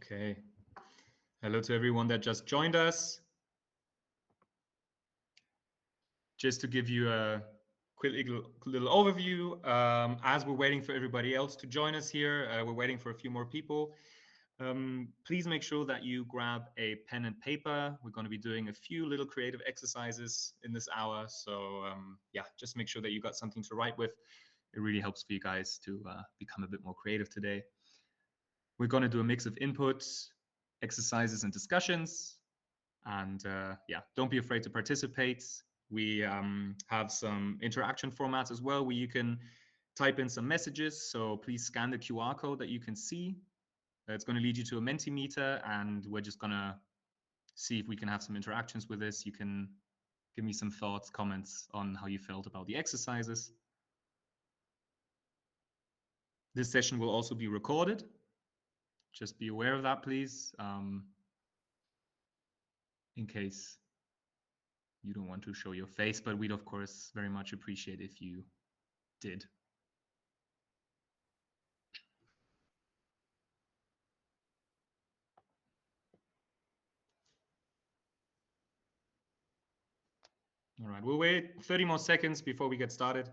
Okay. Hello to everyone that just joined us. Just to give you a quick little overview, as we're waiting for everybody else to join us here, we're waiting for a few more people. Please make sure that you grab a pen and paper. We're going to be doing a few little creative exercises in this hour. So yeah, just make sure that you got something to write with. It really helps for you guys to become a bit more creative today. We're going to do a mix of inputs, exercises, and discussions. And yeah, don't be afraid to participate. We have some interaction formats as well where you can type in some messages. So please scan the QR code that you can see. It's going to lead you to a Mentimeter, and we're just going to see if we can have some interactions with this. You can give me some thoughts, comments on how you felt about the exercises. This session will also be recorded. Just be aware of that, please, in case you don't want to show your face, but we'd of course very much appreciate if you did. All right, we'll wait 30 more seconds before we get started.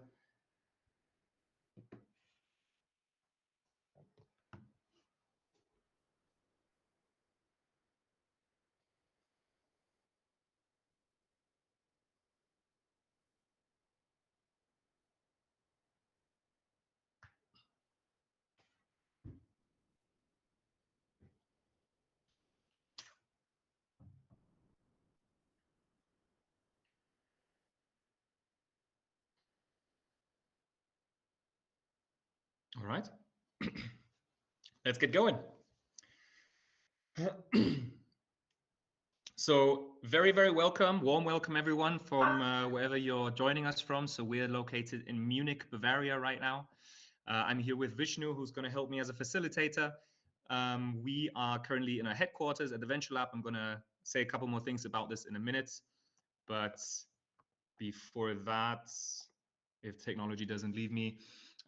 All right, let's get going. So very, very welcome, warm welcome everyone from wherever you're joining us from. So we're located in Munich, Bavaria right now. I'm here with Vishnu, who's going to help me as a facilitator. We are currently in our headquarters at the Venture Lab. I'm going to say a couple more things about this in a minute. But before that, if technology doesn't leave me,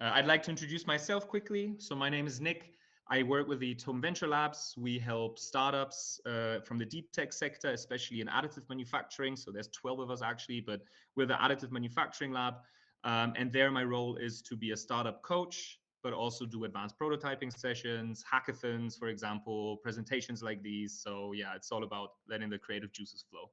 I'd like to introduce myself quickly. So my name is Nick. I work with the TUM Venture Labs. We help startups from the deep tech sector, especially in additive manufacturing. So there's 12 of us actually, but we're the additive manufacturing lab. And there my role is to be a startup coach, but also do advanced prototyping sessions, hackathons, for example, presentations like these. So yeah, it's all about letting the creative juices flow.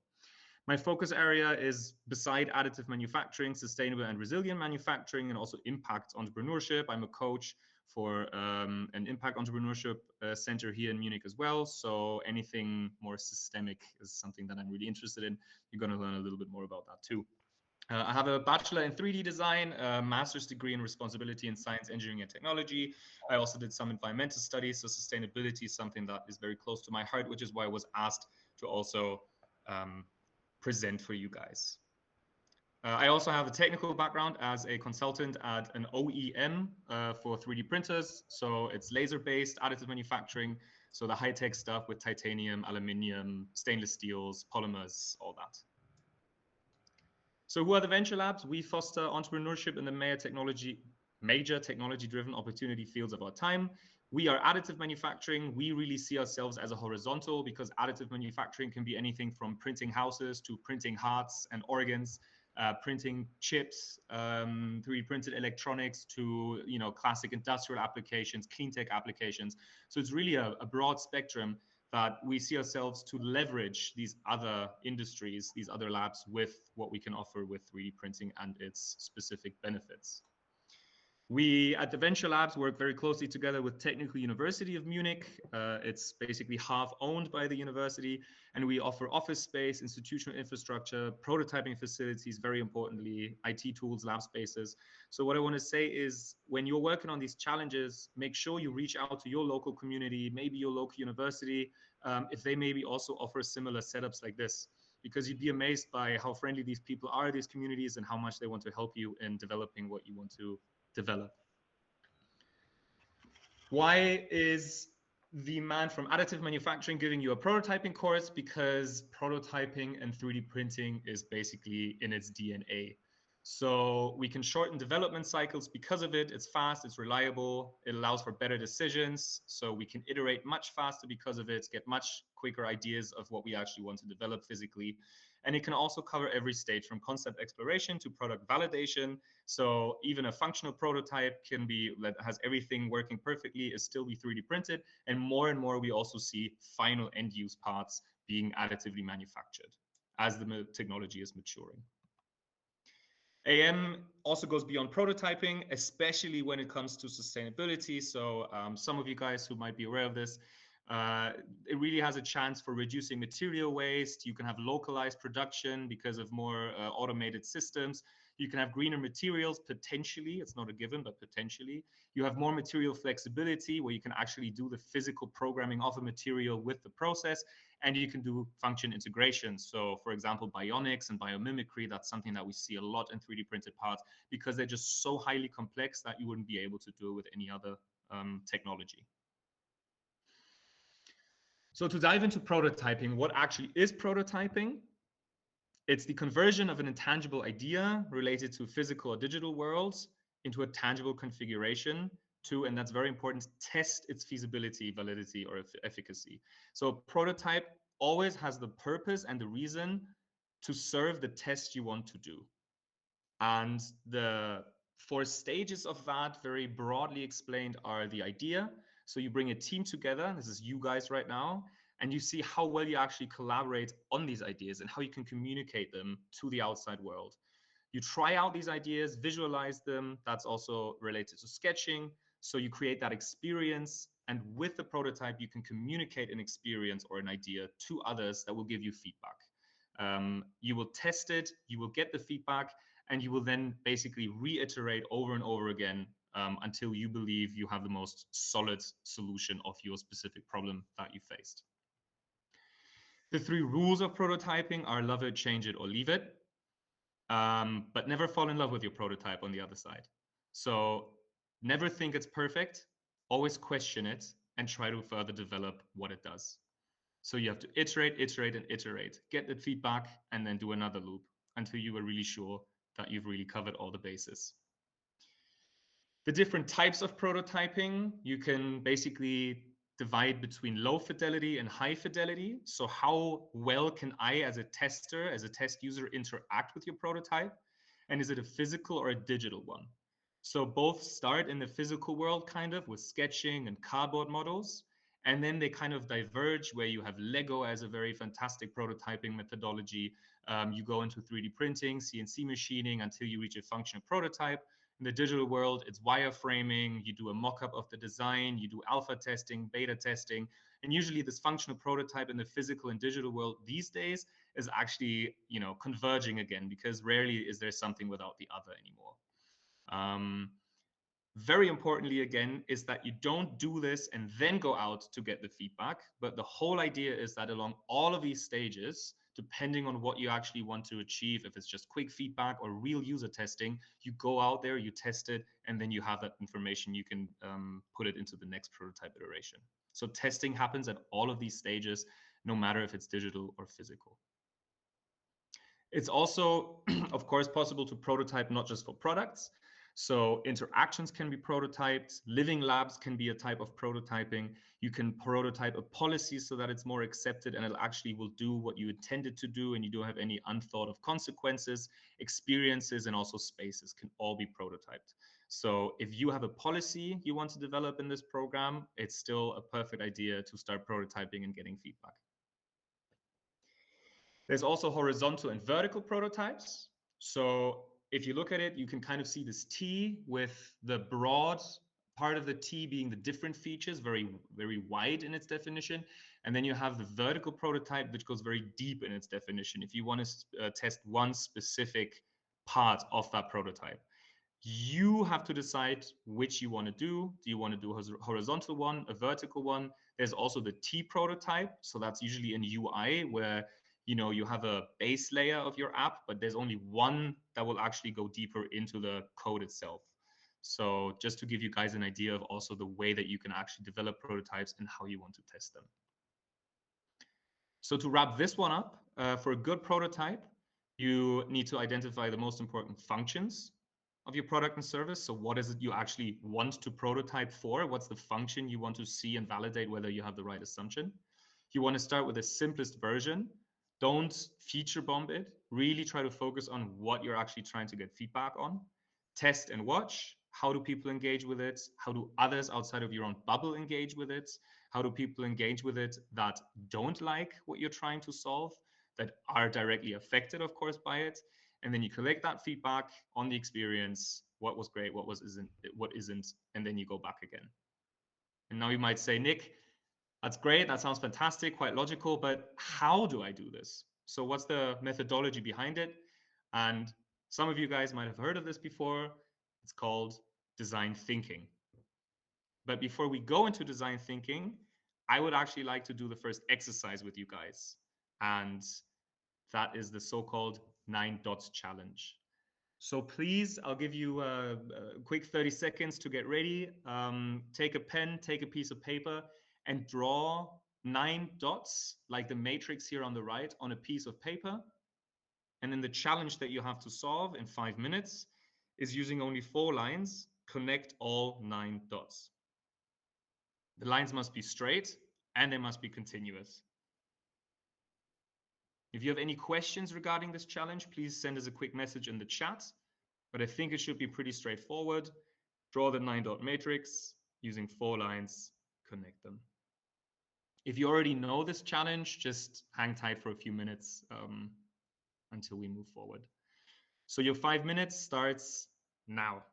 My focus area is beside additive manufacturing, sustainable and resilient manufacturing, and also impact entrepreneurship. I'm a coach for an impact entrepreneurship center here in Munich as well. So anything more systemic is something that I'm really interested in. You're going to learn a little bit more about that too. I have a bachelor in 3D design, a master's degree in responsibility in science, engineering, and technology. I also did some environmental studies. So sustainability is something that is very close to my heart, which is why I was asked to also present for you guys. I also have a technical background as a consultant at an OEM for 3D printers. So it's laser-based additive manufacturing. So the high-tech stuff with titanium, aluminium, stainless steels, polymers, all that. So who are the Venture Labs? We foster entrepreneurship in the major technology-driven opportunity fields of our time. We are additive manufacturing. We really see ourselves as a horizontal because additive manufacturing can be anything from printing houses to printing hearts and organs, printing chips, 3D printed electronics to classic industrial applications, clean tech applications. So it's really a broad spectrum that we see ourselves to leverage these other industries, these other labs with what we can offer with 3D printing and its specific benefits. We at the Venture Labs work very closely together with Technical University of Munich. It's basically half owned by the university, and we offer office space, institutional infrastructure, prototyping facilities, very importantly, IT tools, lab spaces. So what I want to say is when you're working on these challenges, make sure you reach out to your local community, maybe your local university, if they maybe also offer similar setups like this, because you'd be amazed by how friendly these people are, these communities, and how much they want to help you in developing what you want to develop. Why is the man from additive manufacturing giving you a prototyping course? Because prototyping and 3D printing is basically in its DNA. So we can shorten development cycles because of it. It's fast, it's reliable, it allows for better decisions. So we can iterate much faster because of it, get much quicker ideas of what we actually want to develop physically. And it can also cover every stage from concept exploration to product validation. So even a functional prototype can be that has everything working perfectly is still be 3D printed. And more we also see final end use parts being additively manufactured as the technology is maturing. AM also goes beyond prototyping, especially when it comes to sustainability. So some of you guys who might be aware of this, it really has a chance for reducing material waste. You can have localized production because of more automated systems. You can have greener materials, potentially. It's not a given, but potentially. You have more material flexibility where you can actually do the physical programming of a material with the process, and you can do function integration. So for example, bionics and biomimicry, that's something that we see a lot in 3D printed parts because they're just so highly complex that you wouldn't be able to do it with any other technology. So to dive into prototyping, what actually is prototyping? It's the conversion of an intangible idea related to physical or digital worlds into a tangible configuration to, and that's very important, test its feasibility, validity, or efficacy. So a prototype always has the purpose and the reason to serve the test you want to do. And the 4 stages of that, very broadly explained, are the idea. So you bring a team together, this is you guys right now, and you see how well you actually collaborate on these ideas and how you can communicate them to the outside world. You try out these ideas, visualize them. That's also related to sketching. So you create that experience, and with the prototype, you can communicate an experience or an idea to others that will give you feedback. You will test it, you will get the feedback, and you will then basically reiterate over and over again until you believe you have the most solid solution of your specific problem that you faced. The 3 rules of prototyping are love it, change it, or leave it. But never fall in love with your prototype on the other side. So never think it's perfect, always question it, and try to further develop what it does. So you have to iterate, and iterate, get the feedback, and then do another loop until you are really sure that you've really covered all the bases. The different types of prototyping, you can basically divide between low fidelity and high fidelity. So how well can I, as a tester, as a test user, interact with your prototype? And is it a physical or a digital one? So both start in the physical world, kind of, with sketching and cardboard models. And then they kind of diverge where you have Lego as a very fantastic prototyping methodology. You go into 3D printing, CNC machining until you reach a functional prototype. In the digital world, it's wireframing. You do a mock-up of the design, you do alpha testing, beta testing, and usually this functional prototype in the physical and digital world these days is actually, converging again, because rarely is there something without the other anymore. Very importantly, again, is that you don't do this and then go out to get the feedback, but the whole idea is that along all of these stages, depending on what you actually want to achieve, if it's just quick feedback or real user testing, you go out there, you test it, and then you have that information, you can put it into the next prototype iteration. So testing happens at all of these stages, no matter if it's digital or physical. It's also, of course, possible to prototype not just for products. So interactions can be prototyped, living labs can be a type of prototyping. You can prototype a policy so that it's more accepted and it actually will do what you intended to do and you don't have any unthought of consequences. Experiences and also spaces can all be prototyped. So if you have a policy you want to develop in this program, it's still a perfect idea to start prototyping and getting feedback. There's also horizontal and vertical prototypes. So if you look at it, you can kind of see this T with the broad part of the T being the different features, very, very wide in its definition. And then you have the vertical prototype, which goes very deep in its definition. If you want to test one specific part of that prototype, you have to decide which you want to do. Do you want to do a horizontal one, a vertical one? There's also the T prototype. So that's usually an UI where you have a base layer of your app, but there's only one that will actually go deeper into the code itself. So just to give you guys an idea of also the way that you can actually develop prototypes and how you want to test them. So to wrap this one up, for a good prototype, You need to identify the most important functions of your product and service. So what is it you actually want to prototype for? What's the function you want to see and validate whether you have the right assumption? You want to start with the simplest version. Don't feature bomb it. Really try to focus on what you're actually trying to get feedback on. Test and watch. How do people engage with it? How do others outside of your own bubble engage with it? How do people engage with it that don't like what you're trying to solve, that are directly affected, of course, by it? And then you collect that feedback on the experience. What was great, what isn't, and then you go back again. And now you might say, Nick, that's great. That sounds fantastic, quite logical, but how do I do this? So what's the methodology behind it? And some of you guys might have heard of this before. It's called design thinking. But before we go into design thinking, I would actually like to do the first exercise with you guys. And that is the so-called 9 dots challenge. So please, I'll give you a quick 30 seconds to get ready. Take a pen, take a piece of paper, and draw 9 dots, like the matrix here on the right, on a piece of paper. And then the challenge that you have to solve in 5 minutes is using only 4 lines, connect all 9 dots. The lines must be straight and they must be continuous. If you have any questions regarding this challenge, please send us a quick message in the chat. But I think it should be pretty straightforward. Draw the 9 dot matrix using 4 lines, connect them. If you already know this challenge, just hang tight for a few minutes until we move forward. So your 5 minutes starts now.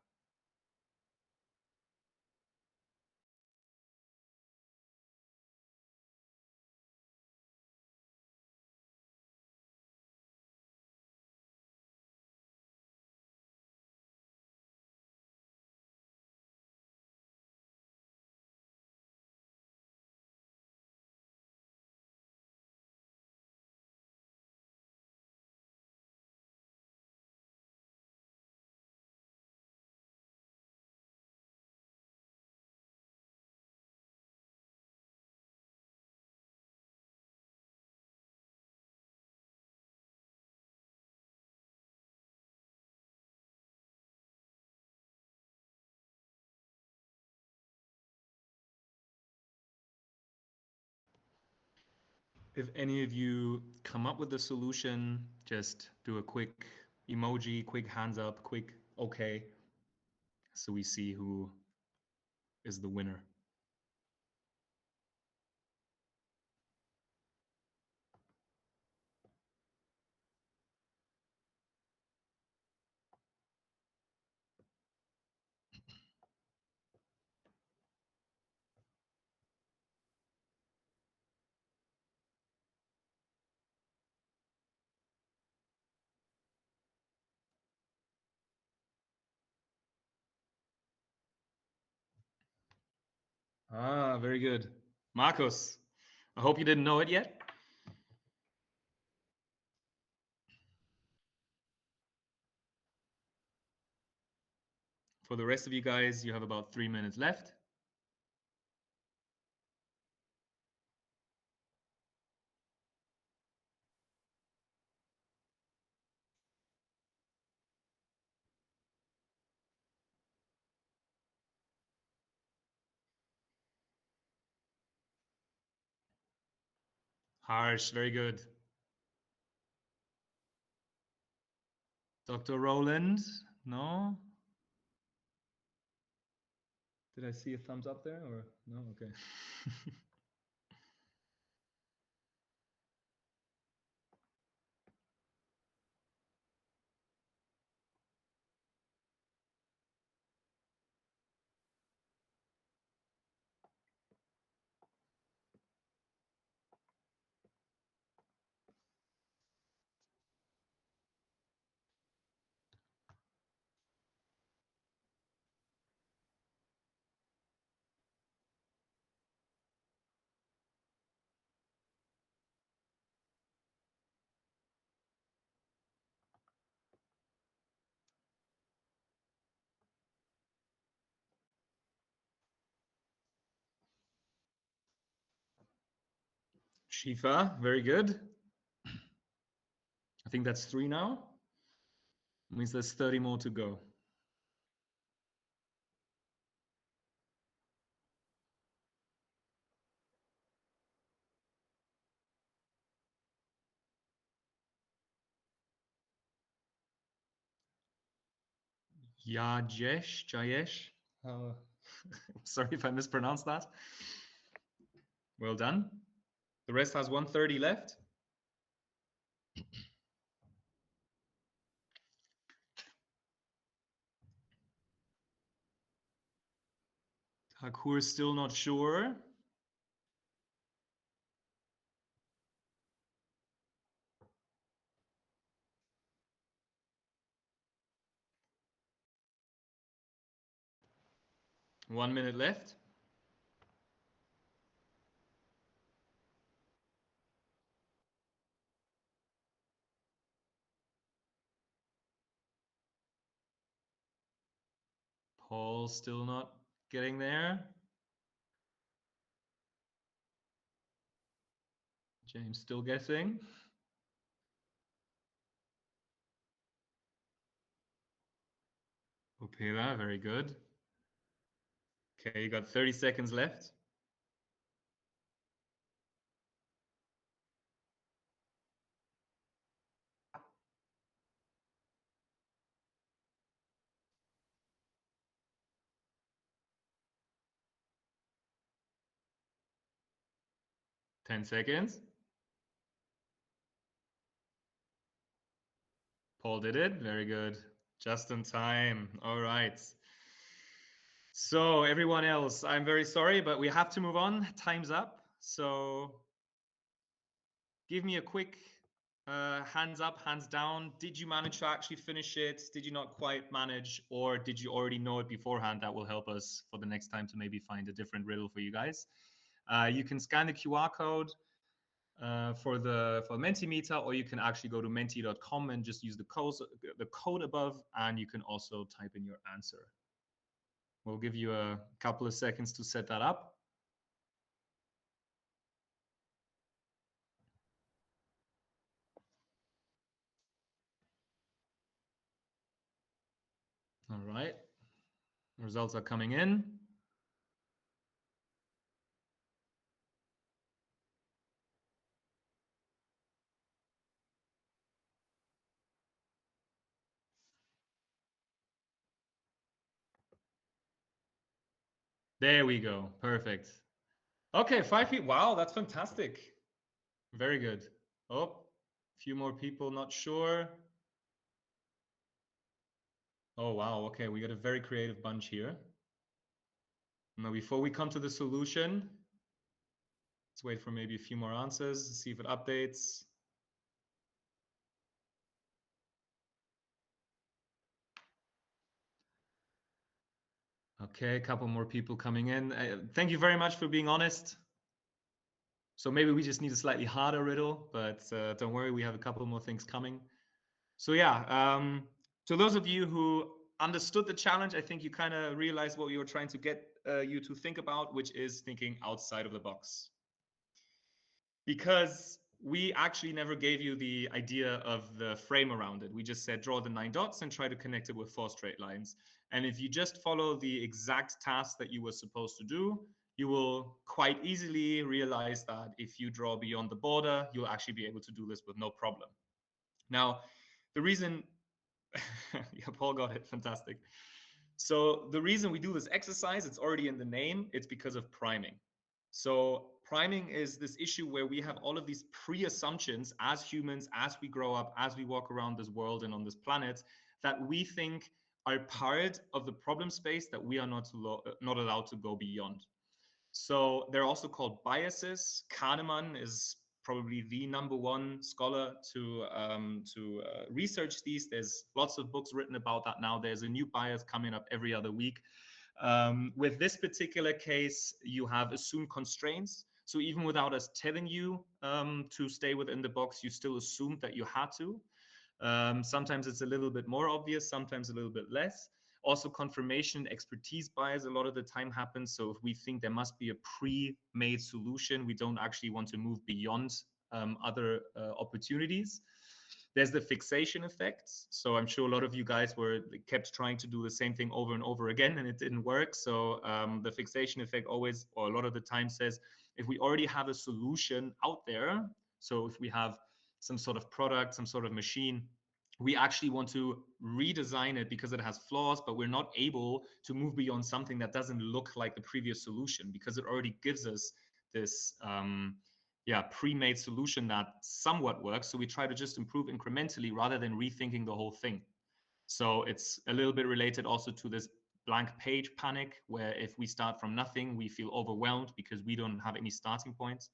If any of you come up with a solution, just do a quick emoji, quick hands up, quick okay, so we see who is the winner. Ah, very good. Marcus, I hope you didn't know it yet. For the rest of you guys, you have about 3 minutes left. Harsh, very good. Dr. Roland, no? Did I see a thumbs up there or no? Okay. Shifa, very good. I think that's 3 now. Means there's 30 more to go. Jayesh. Sorry if I mispronounced that. Well done. The rest has 130 left. Hakur is still not sure. One minute left. Paul still not getting there. James still guessing. Opela, very good. Okay, you got 30 seconds left. Ten seconds. Paul did it. Very good. Just in time. All right. So everyone else, I'm very sorry, but we have to move on. Time's up. So give me a quick hands up, hands down. Did you manage to actually finish it? Did you not quite manage? Or did you already know it beforehand? That will help us for the next time to maybe find a different riddle for you guys. You can scan the QR code for the Mentimeter, or you can actually go to menti.com and just use the code above, and you can also type in your answer. We'll give you a couple of seconds to set that up. All right. Results are coming in. There we go. Perfect. Okay, 5 feet. Wow, that's fantastic. Very good. Oh, a few more people not sure. Oh, wow. Okay, we got a very creative bunch here. Now, before we come to the solution, let's wait for maybe a few more answers, see if it updates. Okay, a couple more people coming in. Thank you very much for being honest. So maybe we just need a slightly harder riddle, but don't worry, we have a couple more things coming. So yeah, to those of you who understood the challenge, I think you kind of realized what we were trying to get you to think about, which is thinking outside of the box. Because we actually never gave you the idea of the frame around it. We just said draw the 9 dots and try to connect it with 4 straight lines. And if you just follow the exact task that you were supposed to do, you will quite easily realize that if you draw beyond the border, you'll actually be able to do this with no problem. Now, the reason, yeah, Paul got it, fantastic. So the reason we do this exercise, it's already in the name, it's because of priming. So priming is this issue where we have all of these pre-assumptions as humans, as we grow up, as we walk around this world and on this planet, that we think are part of the problem space that we are not allowed to go beyond. So they're also called biases. Kahneman is probably the #1 scholar to research these. There's lots of books written about that now. There's a new bias coming up every other week. With this particular case, you have assumed constraints. So even without us telling you to stay within the box, you still assumed that you had to. Sometimes it's a little bit more obvious, sometimes a little bit less. Also, confirmation expertise bias a lot of the time happens. So if we think there must be a pre-made solution, we don't actually want to move beyond other opportunities. There's the fixation effects. So I'm sure a lot of you guys kept trying to do the same thing over and over again, and it didn't work. So the fixation effect always, or a lot of the time, says if we already have a solution out there, so if we have some sort of product, some sort of machine, we actually want to redesign it because it has flaws, but we're not able to move beyond something that doesn't look like the previous solution because it already gives us this pre-made solution that somewhat works. So we try to just improve incrementally rather than rethinking the whole thing. So it's a little bit related also to this blank page panic, where if we start from nothing, we feel overwhelmed because we don't have any starting points.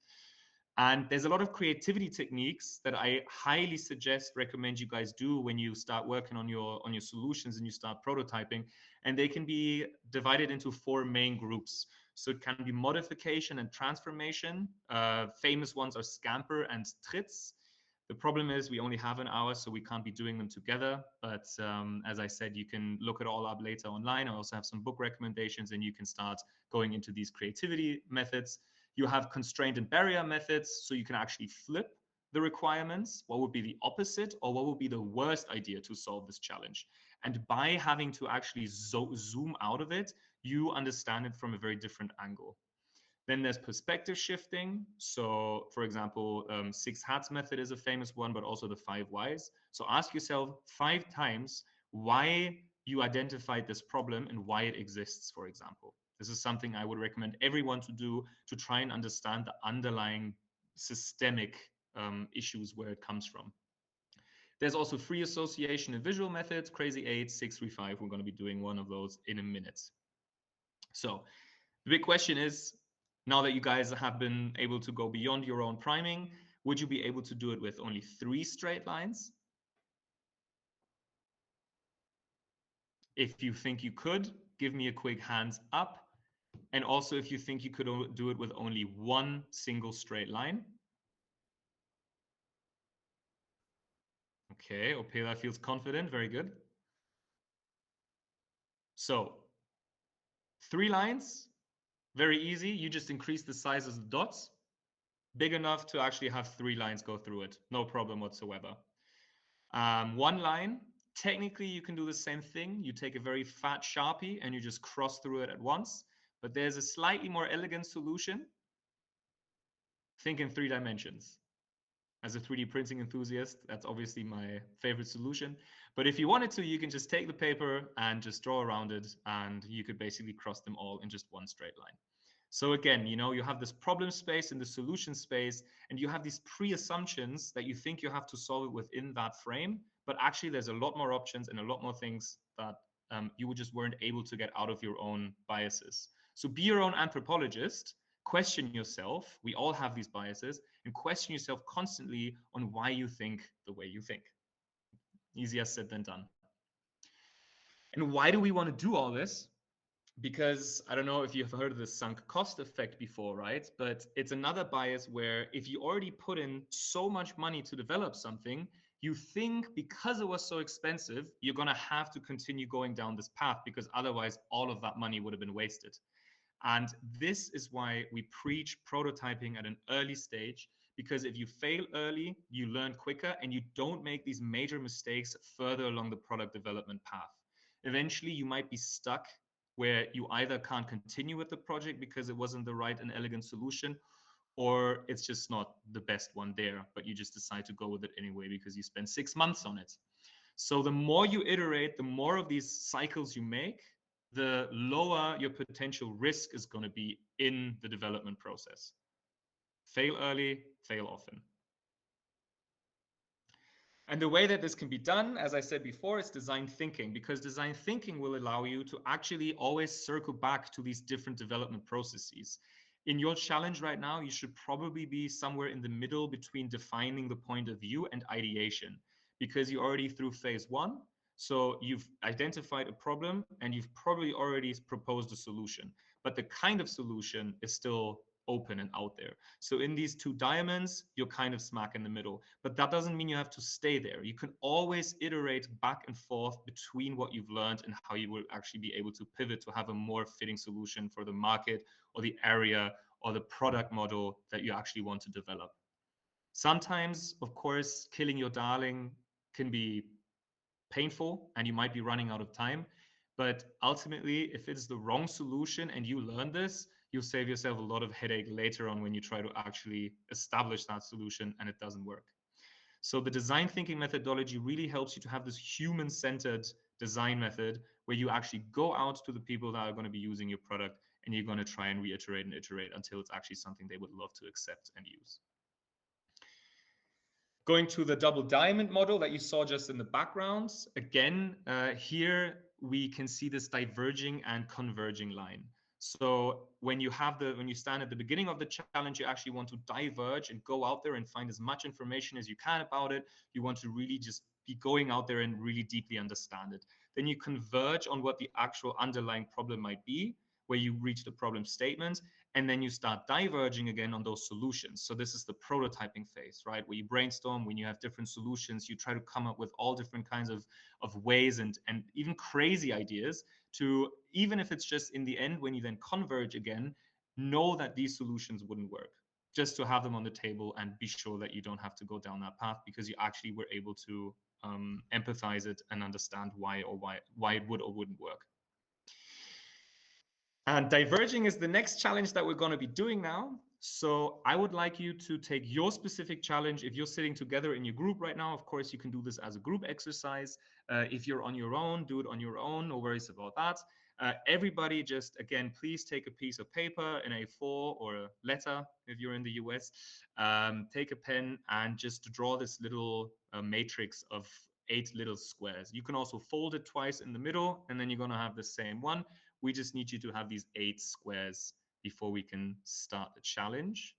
And there's a lot of creativity techniques that I highly recommend you guys do when you start working on your solutions and you start prototyping. And they can be divided into 4 main groups. So it can be modification and transformation. Famous ones are Scamper and Tritz. The problem is we only have an hour, so we can't be doing them together. But as I said, you can look it all up later online. I also have some book recommendations, and you can start going into these creativity methods. You have constraint and barrier methods, so you can actually flip the requirements. What would be the opposite, or what would be the worst idea to solve this challenge? And by having to actually zoom out of it, you understand it from a very different angle. Then there's perspective shifting. So for example, 6 hats method is a famous one, but also the 5 whys. So ask yourself 5 times why you identified this problem and why it exists, for example. This is something I would recommend everyone to do to try and understand the underlying systemic issues where it comes from. There's also free association and visual methods, Crazy 8, 635. We're going to be doing one of those in a minute. So the big question is, now that you guys have been able to go beyond your own priming, would you be able to do it with only 3 straight lines? If you think you could, give me a quick hands up. And also if you think you could do it with only 1 single straight line. Okay, Opela feels confident, very good. So 3 lines, very easy. You just increase the size of the dots, big enough to actually have 3 lines go through it. No problem whatsoever. 1 line, technically you can do the same thing. You take a very fat Sharpie and you just cross through it at once. But there's a slightly more elegant solution. Think in 3 dimensions. As a 3D printing enthusiast, that's obviously my favorite solution. But if you wanted to, you can just take the paper and just draw around it, and you could basically cross them all in just 1 straight line. So again, you have this problem space and the solution space, and you have these pre-assumptions that you think you have to solve it within that frame. But actually, there's a lot more options and a lot more things that you just weren't able to get out of your own biases. So be your own anthropologist. Question yourself. We all have these biases, and question yourself constantly on why you think the way you think. Easier said than done. And why do we want to do all this? Because I don't know if you've heard of the sunk cost effect before, right? But it's another bias where if you already put in so much money to develop something, you think because it was so expensive, you're going to have to continue going down this path, because otherwise all of that money would have been wasted. And this is why we preach prototyping at an early stage, because if you fail early, you learn quicker and you don't make these major mistakes further along the product development path. Eventually, you might be stuck where you either can't continue with the project because it wasn't the right and elegant solution, or it's just not the best one there, but you just decide to go with it anyway because you spent 6 months on it. So the more you iterate, the more of these cycles you make, the lower your potential risk is going to be in the development process. Fail early, fail often. And the way that this can be done, as I said before, is design thinking, because design thinking will allow you to actually always circle back to these different development processes. In your challenge right now, you should probably be somewhere in the middle between defining the point of view and ideation, because you're already through phase 1. So you've identified a problem and you've probably already proposed a solution, but the kind of solution is still open and out there. So in these 2 diamonds, you're kind of smack in the middle, but that doesn't mean you have to stay there. You can always iterate back and forth between what you've learned and how you will actually be able to pivot to have a more fitting solution for the market or the area or the product model that you actually want to develop. Sometimes, of course, killing your darling can be painful and you might be running out of time. But ultimately, if it's the wrong solution and you learn this, you'll save yourself a lot of headache later on when you try to actually establish that solution and it doesn't work. So the design thinking methodology really helps you to have this human-centered design method where you actually go out to the people that are going to be using your product and you're going to try and reiterate and iterate until it's actually something they would love to accept and use. Going to the double diamond model that you saw just in the background, again, here we can see this diverging and converging line. So when you stand at the beginning of the challenge, you actually want to diverge and go out there and find as much information as you can about it. You want to really just be going out there and really deeply understand it. Then you converge on what the actual underlying problem might be, where you reach the problem statement, and then you start diverging again on those solutions. So this is the prototyping phase, right? Where you brainstorm, when you have different solutions, you try to come up with all different kinds of ways and even crazy ideas to, even if it's just in the end, when you then converge again, know that these solutions wouldn't work. Just to have them on the table and be sure that you don't have to go down that path because you actually were able to empathize it and understand why it would or wouldn't work. And diverging is the next challenge that we're going to be doing now. So I would like you to take your specific challenge. If you're sitting together in your group right now, of course, you can do this as a group exercise. If you're on your own, do it on your own. No worries about that. Everybody just, again, please take a piece of paper, an A4 or a letter if you're in the US. Take a pen and just draw this little matrix of 8 little squares. You can also fold it twice in the middle, and then you're going to have the same one. We just need you to have these 8 squares before we can start the challenge.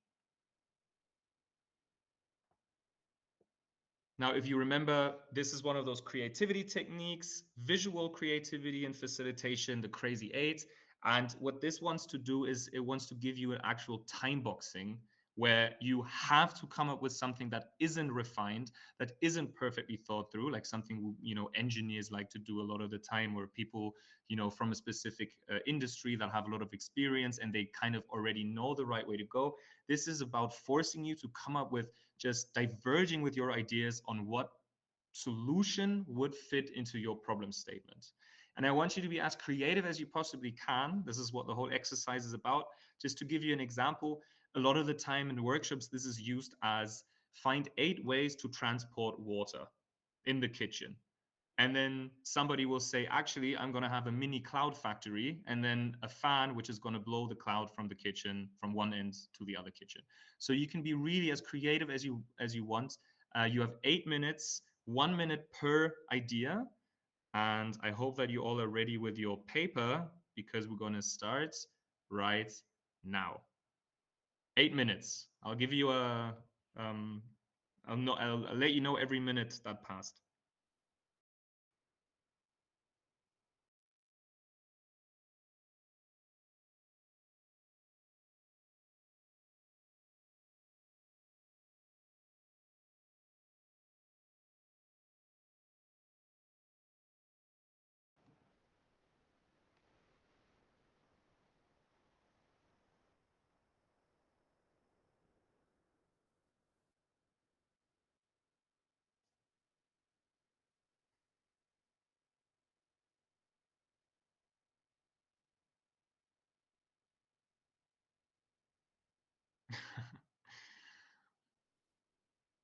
Now, if you remember, this is one of those creativity techniques, visual creativity and facilitation, the crazy 8. And what this wants to do is it wants to give you an actual time boxing where you have to come up with something that isn't refined, that isn't perfectly thought through, like something, engineers like to do a lot of the time, or people, from a specific industry that have a lot of experience and they kind of already know the right way to go. This is about forcing you to come up with just diverging with your ideas on what solution would fit into your problem statement. And I want you to be as creative as you possibly can. This is what the whole exercise is about. Just to give you an example, a lot of the time in workshops, this is used as find 8 ways to transport water in the kitchen. And then somebody will say, actually, I'm going to have a mini cloud factory and then a fan, which is going to blow the cloud from the kitchen from one end to the other kitchen. So you can be really as creative as you want. You have 8 minutes, 1 minute per idea. And I hope that you all are ready with your paper because we're going to start right now. 8 minutes. I'll give you I'll let you know every minute that passed.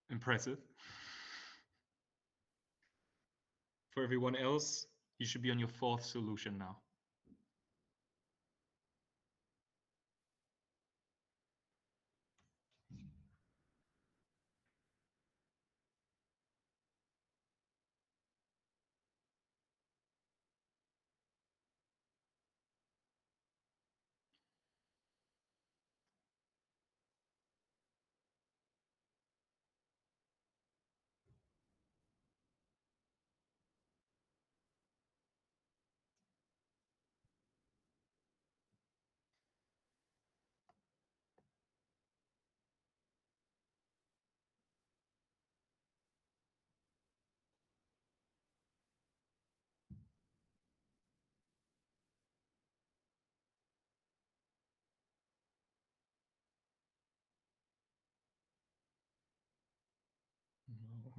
Impressive. For everyone else, you should be on your 4th solution now.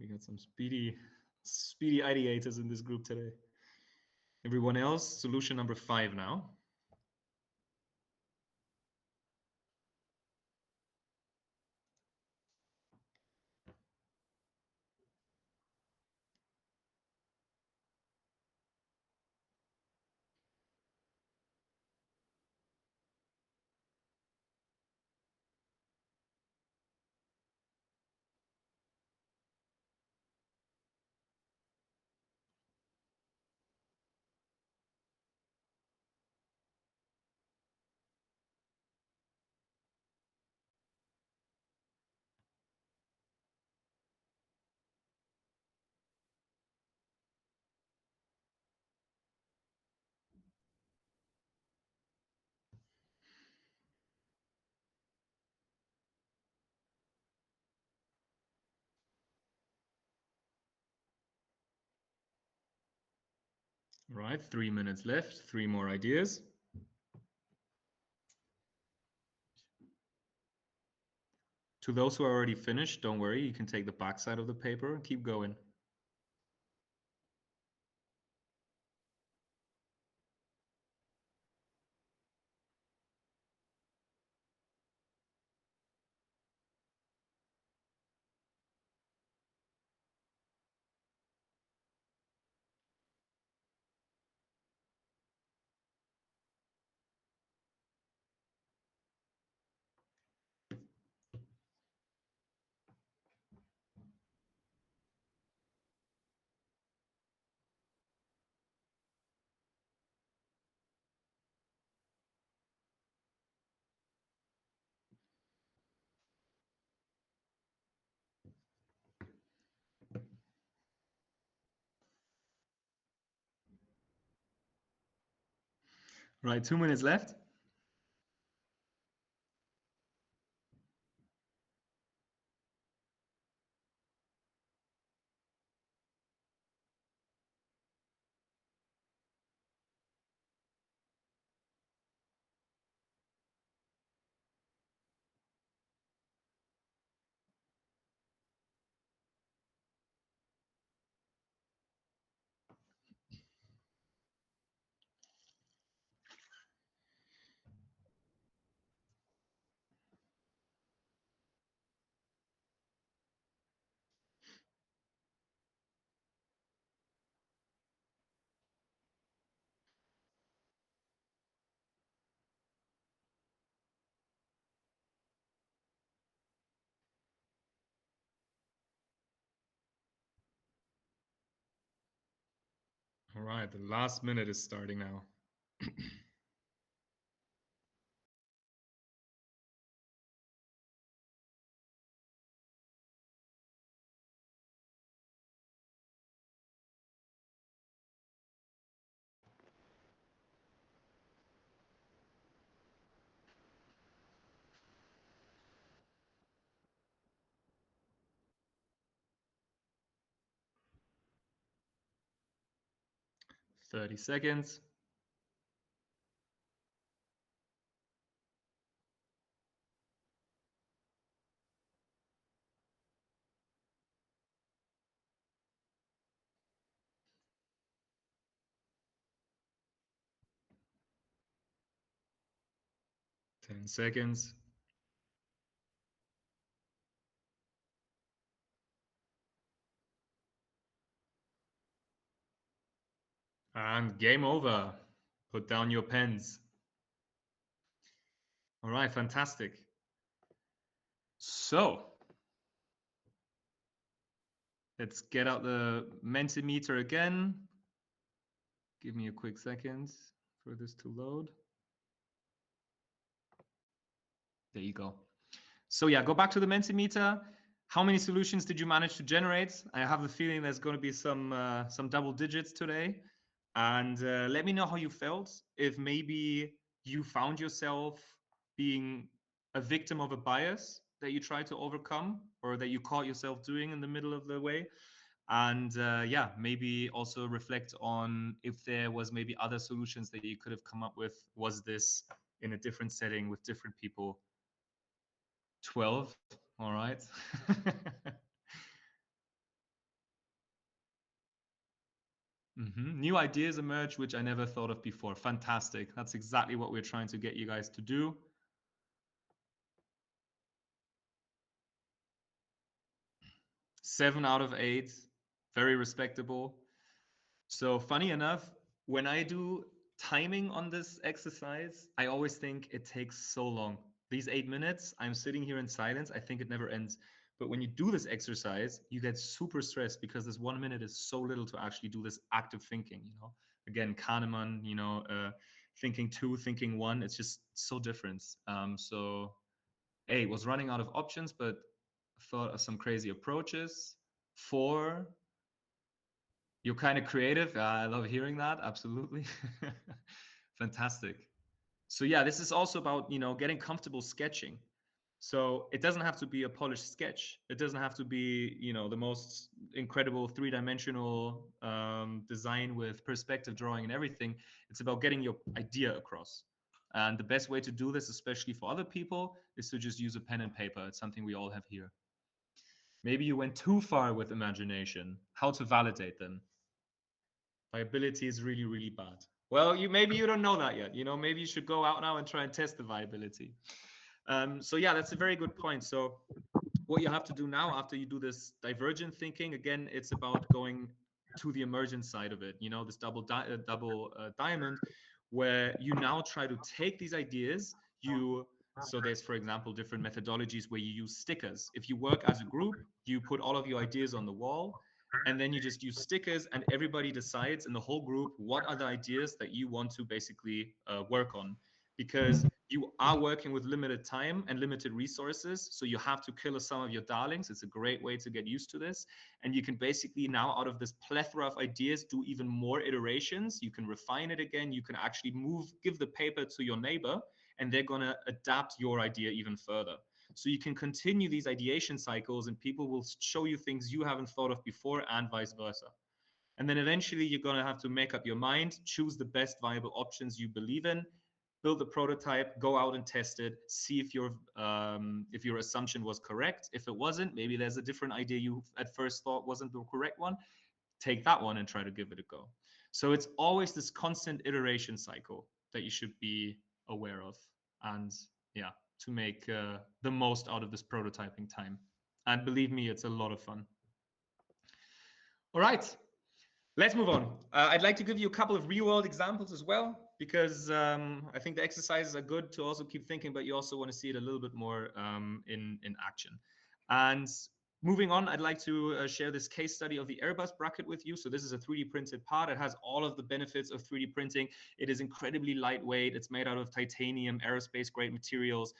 we got some speedy ideators in this group today. Everyone else, solution number 5 now. All right, 3 minutes left, 3 more ideas. To those who are already finished, don't worry, you can take the back side of the paper and keep going. Right, 2 minutes left. All right, the last minute is starting now. Thirty seconds. Ten seconds. And game over. Put down your pens. All right, fantastic. So let's get out the Mentimeter again. Give me a quick second for this to load. There you go. So yeah, go back to the Mentimeter. How many solutions did you manage to generate? I have a feeling there's going to be some double digits today. And let me know how you felt. If maybe you found yourself being a victim of a bias that you try to overcome, or that you caught yourself doing in the middle of the way. And yeah, maybe also reflect on if there was maybe other solutions that you could have come up with. Was this in a different setting with different people? 12. All right. new ideas emerge, which I never thought of before. Fantastic. That's exactly what we're trying to get you guys to do. Seven out of eight, very respectable. So funny enough, when I do timing on this exercise, I always think it takes so long. These 8 minutes, I'm sitting here in silence. I think it never ends. But when you do this exercise, you get super stressed because this 1 minute is so little to actually do this active thinking. Again, Kahneman, thinking two, thinking one. It's just so different. So, A, was running out of options, but thought of some crazy approaches. 4, you're kind of creative. I love hearing that. Absolutely. Fantastic. So yeah, this is also about, getting comfortable sketching. So it doesn't have to be a polished sketch. It doesn't have to be, the most incredible three-dimensional design with perspective drawing and everything. It's about getting your idea across. And the best way to do this, especially for other people, is to just use a pen and paper. It's something we all have here. Maybe you went too far with imagination. How to validate them? Viability is really, really bad. Well, maybe you don't know that yet. Maybe you should go out now and try and test the viability. So yeah, that's a very good point. So what you have to do now after you do this divergent thinking, again, it's about going to the emergent side of it, this double diamond, where you now try to take these ideas. So there's, for example, different methodologies where you use stickers. If you work as a group, you put all of your ideas on the wall, and then you just use stickers, and everybody decides in the whole group what are the ideas that you want to basically work on, because you are working with limited time and limited resources. So you have to kill some of your darlings. It's a great way to get used to this. And you can basically now, out of this plethora of ideas, do even more iterations. You can refine it again. You can actually give the paper to your neighbor, and they're going to adapt your idea even further. So you can continue these ideation cycles, and people will show you things you haven't thought of before, and vice versa. And then eventually you're going to have to make up your mind, choose the best viable options you believe in, build a prototype, go out and test it, see if your assumption was correct. If it wasn't, maybe there's a different idea you at first thought wasn't the correct one. Take that one and try to give it a go. So it's always this constant iteration cycle that you should be aware of. And yeah, to make the most out of this prototyping time. And believe me, it's a lot of fun. All right, let's move on. I'd like to give you a couple of real-world examples as well, because I think the exercises are good to also keep thinking, but you also want to see it a little bit more in action. And moving on, I'd like to share this case study of the Airbus bracket with you. So this is a 3D printed part. It has all of the benefits of 3D printing. It is incredibly lightweight. It's made out of titanium, aerospace grade materials.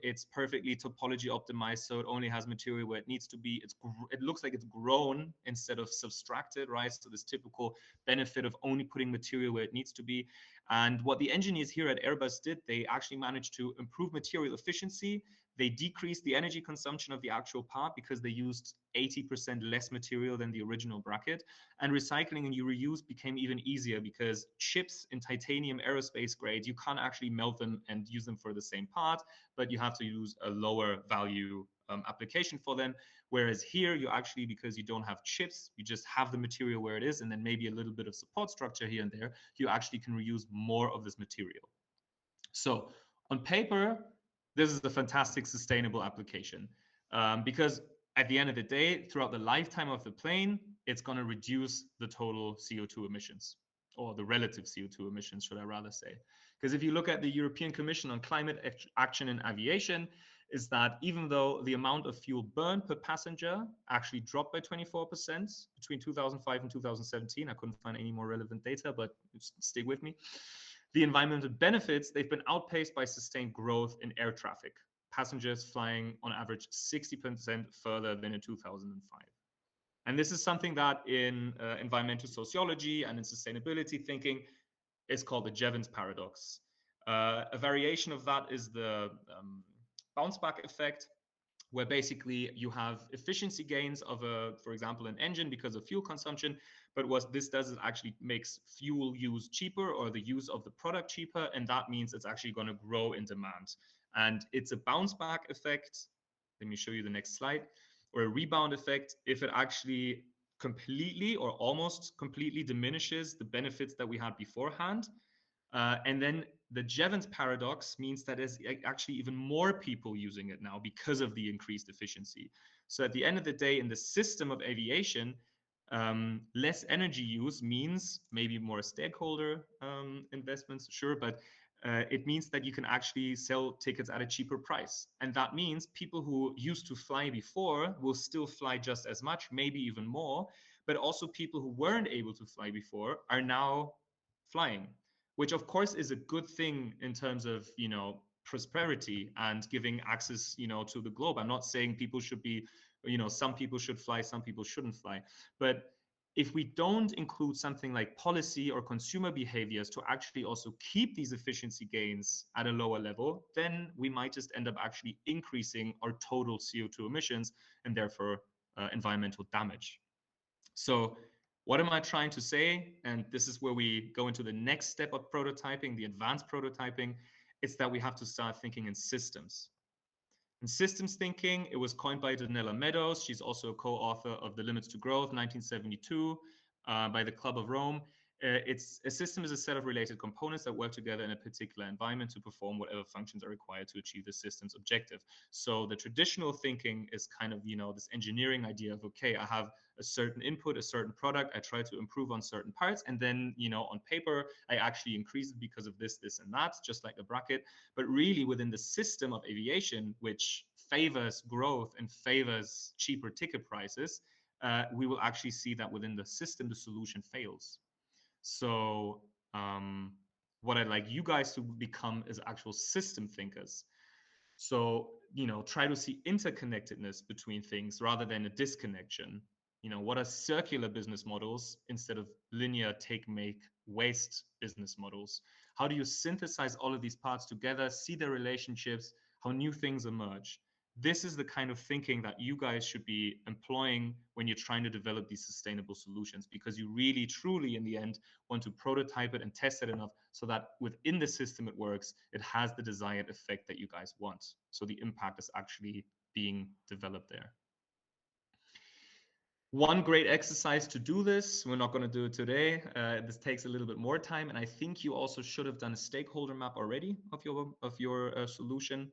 It's perfectly topology optimized, so it only has material where it needs to be. It looks like it's grown instead of subtracted, right? So this typical benefit of only putting material where it needs to be. And what the engineers here at Airbus did, they actually managed to improve material efficiency. They decreased the energy consumption of the actual part because they used 80% less material than the original bracket. And recycling and reuse became even easier because chips in titanium aerospace grade, you can't actually melt them and use them for the same part, but you have to use a lower value application for them. Whereas here, you actually, because you don't have chips, you just have the material where it is, and then maybe a little bit of support structure here and there, you actually can reuse more of this material. So on paper, this is a fantastic sustainable application because at the end of the day, throughout the lifetime of the plane, it's going to reduce the total CO2 emissions, or the relative CO2 emissions, should I rather say. Because if you look at the European Commission on Climate Action in Aviation, is that even though the amount of fuel burned per passenger actually dropped by 24% between 2005 and 2017, I couldn't find any more relevant data, but stick with me. The environmental benefits, they've been outpaced by sustained growth in air traffic, passengers flying on average 60% further than in 2005. And this is something that in environmental sociology and in sustainability thinking is called the Jevons paradox. A variation of that is the bounce back effect, where basically you have efficiency gains of for example, an engine because of fuel consumption. But what this does is actually makes fuel use cheaper, or the use of the product cheaper. And that means it's actually going to grow in demand. And it's a bounce back effect. Let me show you the next slide. Or a rebound effect if it actually completely or almost completely diminishes the benefits that we had beforehand. And then the Jevons paradox means that there's actually even more people using it now because of the increased efficiency. So at the end of the day, in the system of aviation, less energy use means maybe more stakeholder investments, sure, but it means that you can actually sell tickets at a cheaper price. And that means people who used to fly before will still fly just as much, maybe even more, but also people who weren't able to fly before are now flying, which of course is a good thing in terms of, prosperity and giving access, to the globe. I'm not saying people should be, some people should fly, some people shouldn't fly. But if we don't include something like policy or consumer behaviors to actually also keep these efficiency gains at a lower level, then we might just end up actually increasing our total CO2 emissions and therefore environmental damage. So what am I trying to say? And this is where we go into the next step of prototyping, the advanced prototyping. It's that we have to start thinking in systems. In systems thinking, it was coined by Donella Meadows. She's also a co-author of The Limits to Growth, 1972, by the Club of Rome. A system is a set of related components that work together in a particular environment to perform whatever functions are required to achieve the system's objective. So the traditional thinking is kind of, this engineering idea of, okay, I have a certain input, a certain product, I try to improve on certain parts, and then, on paper, I actually increase it because of this, this, and that, just like a bracket. But really within the system of aviation, which favors growth and favors cheaper ticket prices, we will actually see that within the system, the solution fails. So what I'd like you guys to become is actual system thinkers. So, try to see interconnectedness between things rather than a disconnection. What are circular business models instead of linear take, make, waste business models? How do you synthesize all of these parts together, see their relationships, how new things emerge? This is the kind of thinking that you guys should be employing when you're trying to develop these sustainable solutions, because you really, truly, in the end, want to prototype it and test it enough so that within the system it works, it has the desired effect that you guys want. So the impact is actually being developed there. One great exercise to do this, we're not going to do it today. This takes a little bit more time, and I think you also should have done a stakeholder map already of your solution.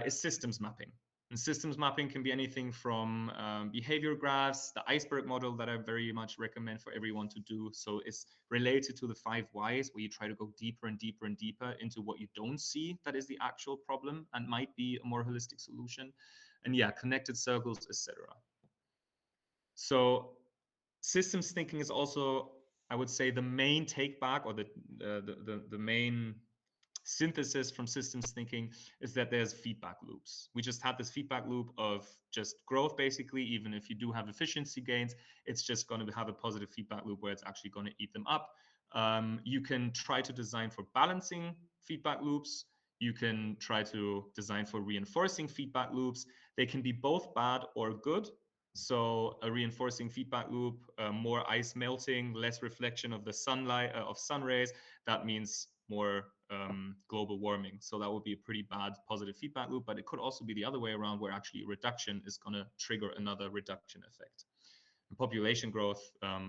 Is systems mapping. And systems mapping can be anything from behavior graphs, the iceberg model that I very much recommend for everyone to do. So it's related to the 5 whys, where you try to go deeper and deeper and deeper into what you don't see that is the actual problem and might be a more holistic solution. And yeah, connected circles, etc. So systems thinking is also, I would say, the main take back, or the main synthesis from systems thinking is that there's feedback loops. We just had this feedback loop of just growth, basically. Even if you do have efficiency gains, it's just going to have a positive feedback loop where it's actually going to eat them up. You can try to design for balancing feedback loops. You can try to design for reinforcing feedback loops. They can be both bad or good. So a reinforcing feedback loop, more ice melting, less reflection of the sunlight, of sun rays. That means more global warming. So that would be a pretty bad positive feedback loop, but it could also be the other way around, where actually reduction is going to trigger another reduction effect. And population growth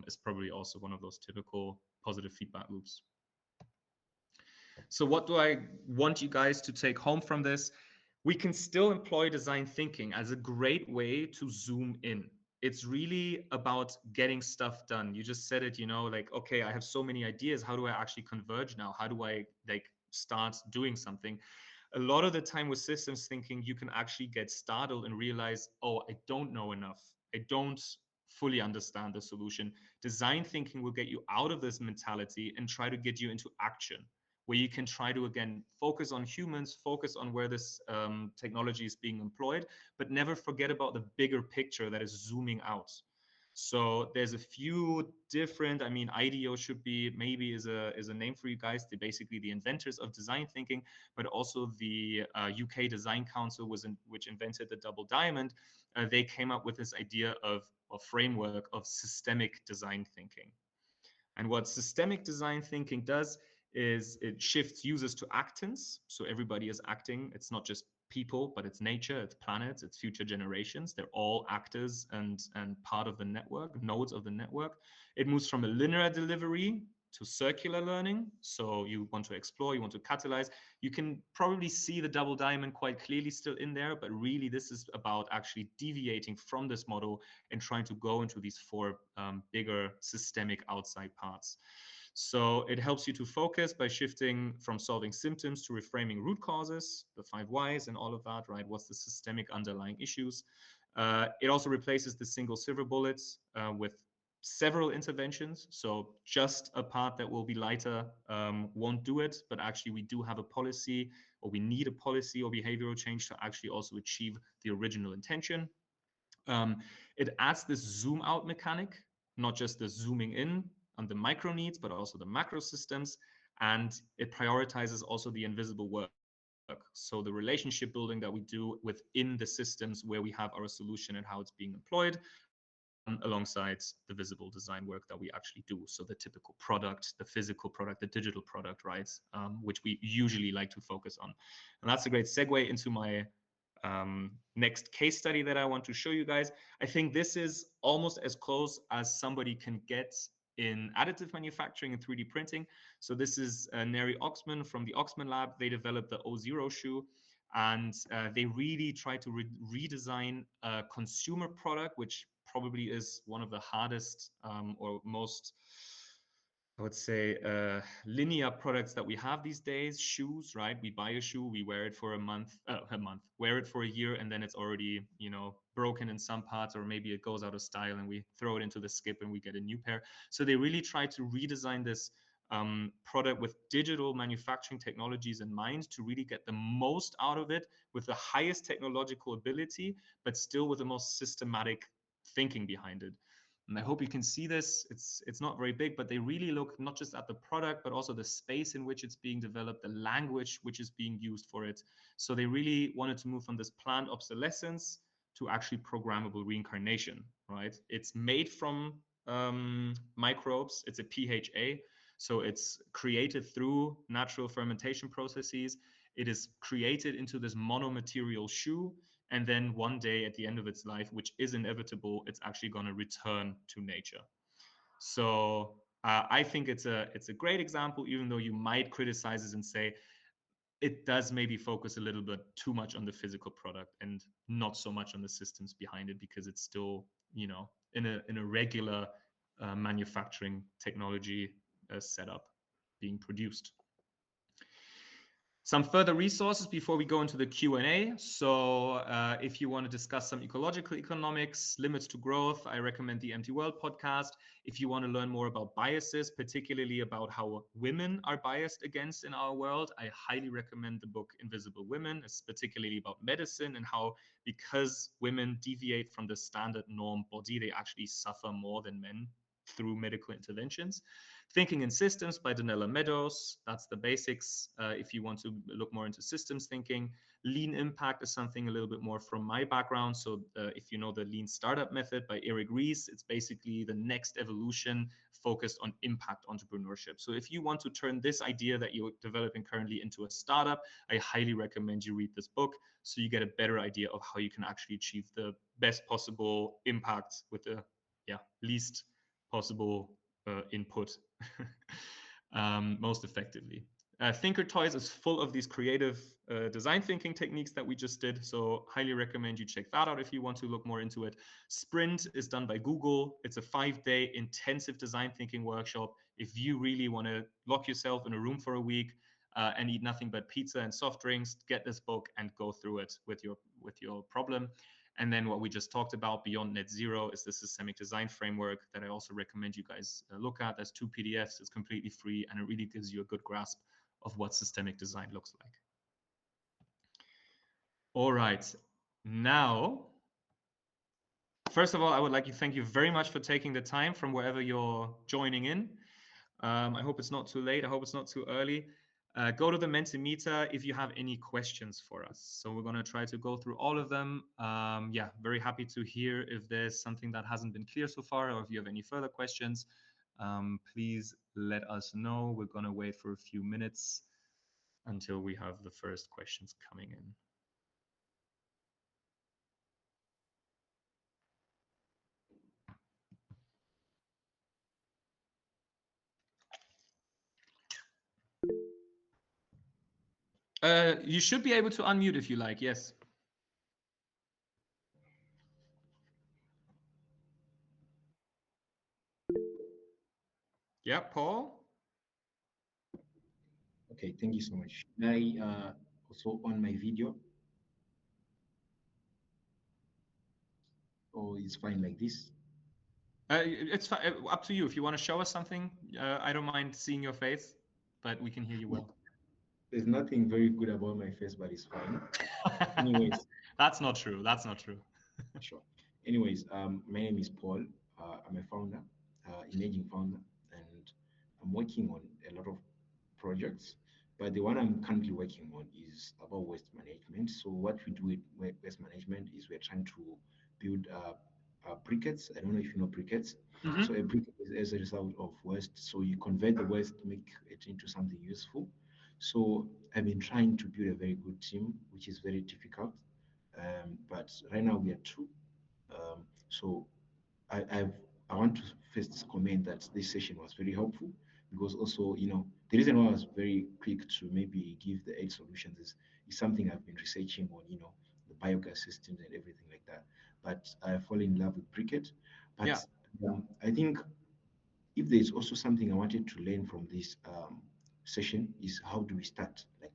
is probably also one of those typical positive feedback loops. So what do I want you guys to take home from this? We can still employ design thinking as a great way to zoom in. It's really about getting stuff done. You just said it, like, okay, I have so many ideas. How do I actually converge now? How do I start doing something? A lot of the time with systems thinking, you can actually get startled and realize, oh, I don't know enough. I don't fully understand the solution. Design thinking will get you out of this mentality and try to get you into action, where you can try to, again, focus on humans, focus on where this technology is being employed, but never forget about the bigger picture that is zooming out. So there's a few different, IDEO should be, maybe is a name for you guys, basically the inventors of design thinking, but also the UK Design Council, which invented the double diamond. They came up with this idea of a framework of systemic design thinking. And what systemic design thinking does is it shifts users to actants. So everybody is acting. It's not just people, but it's nature, it's planets, it's future generations. They're all actors and part of the network, nodes of the network. It moves from a linear delivery to circular learning. So you want to explore, you want to catalyze. You can probably see the double diamond quite clearly still in there, but really this is about actually deviating from this model and trying to go into these four bigger systemic outside parts. So it helps you to focus by shifting from solving symptoms to reframing root causes, the 5 whys and all of that, right? What's the systemic underlying issues? It also replaces the single silver bullets with several interventions. So just a part that will be lighter won't do it, but actually we do have a policy, or we need a policy or behavioral change to actually also achieve the original intention. It adds this zoom out mechanic, not just the zooming in on the micro needs, but also the macro systems. And it prioritizes also the invisible work. So the relationship building that we do within the systems where we have our solution and how it's being employed, alongside the visible design work that we actually do. So the typical product, the physical product, the digital product, right? Which we usually like to focus on. And that's a great segue into my next case study that I want to show you guys. I think this is almost as close as somebody can get in additive manufacturing and 3D printing. So this is Neri Oxman from the Oxman Lab. They developed the O0 shoe, and they really try to redesign a consumer product, which probably is one of the hardest or most, I would say, linear products that we have these days. Shoes, right? We buy a shoe, we wear it for a month, wear it for a year, and then it's already, broken in some parts, or maybe it goes out of style and we throw it into the skip and we get a new pair. So they really try to redesign this product with digital manufacturing technologies in mind to really get the most out of it with the highest technological ability, but still with the most systematic thinking behind it. And I hope you can see this. It's not very big, but they really look not just at the product, but also the space in which it's being developed, the language which is being used for it. So they really wanted to move from this planned obsolescence to actually programmable reincarnation, right? It's made from microbes. It's a PHA. So it's created through natural fermentation processes. It is created into this monomaterial shoe. And then one day at the end of its life, which is inevitable, it's actually going to return to nature. So I think it's a great example, even though you might criticize it and say it does maybe focus a little bit too much on the physical product and not so much on the systems behind it, because it's still, in a regular manufacturing technology setup being produced. Some further resources before we go into the Q&A. So if you want to discuss some ecological economics, limits to growth, I recommend the Empty World podcast. If you want to learn more about biases, particularly about how women are biased against in our world, I highly recommend the book Invisible Women. It's particularly about medicine and how, because women deviate from the standard norm body, they actually suffer more than men through medical interventions. Thinking in Systems by Donella Meadows. That's the basics if you want to look more into systems thinking. Lean Impact is something a little bit more from my background. So if you know the Lean Startup Method by Eric Ries, it's basically the next evolution focused on impact entrepreneurship. So if you want to turn this idea that you're developing currently into a startup, I highly recommend you read this book so you get a better idea of how you can actually achieve the best possible impact with the least possible input most effectively. Thinker Toys is full of these creative design thinking techniques that we just did. So highly recommend you check that out if you want to look more into it. Sprint is done by Google. It's a 5-day intensive design thinking workshop. If you really want to lock yourself in a room for a week and eat nothing but pizza and soft drinks, get this book and go through it with your problem. And then what we just talked about, Beyond Net Zero, is the systemic design framework that I also recommend you guys look at. There's 2 PDFs. It's completely free, and it really gives you a good grasp of what systemic design looks like. All right. Now, first of all, I would like to thank you very much for taking the time from wherever you're joining in. I hope it's not too late. I hope it's not too early. Go to the Mentimeter if you have any questions for us. So we're going to try to go through all of them. Very happy to hear if there's something that hasn't been clear so far, or if you have any further questions, please let us know. We're going to wait for a few minutes until we have the first questions coming in. You should be able to unmute if you like. Yes. Yeah, Paul. Okay, thank you so much. Should I also on my video, or it's fine like this? It's up to you. If you want to show us something, I don't mind seeing your face, but we can hear you well. There's nothing very good about my face, but it's fine. Anyways, That's not true. That's not true. sure. Anyways, my name is Paul. I'm a founder, emerging founder, and I'm working on a lot of projects. But the one I'm currently working on is about waste management. So what we do with waste management is we're trying to build briquettes. I don't know if you know briquettes. So a Hmm. briquette is as a result of waste. So you convert the waste, make it into something useful. So I've been trying to build a very good team, which is very difficult. But right now we are two. So I've I want to first comment that this session was very helpful because also, the reason why I was very quick to maybe give the eight solutions is something I've been researching on, the biogas systems and everything like that. But I fall in love with cricket. But Yeah. I think if there's also something I wanted to learn from this session is how do we start? Like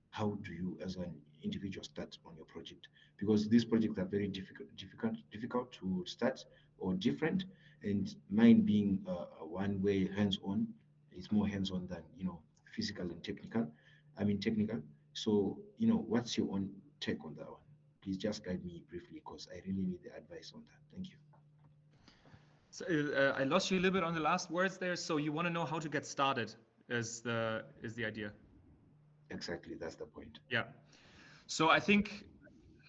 how do you as an individual start on your project, because these projects are very difficult to start or different, and mine being one way hands-on, it's more hands-on than physical and technical. I mean technical. So what's your own take on that one? Please just guide me briefly because I really need the advice on that. Thank you. So I lost you a little bit on the last words there. So you want to know how to get started is the idea. Exactly, that's the point. Yeah. So I think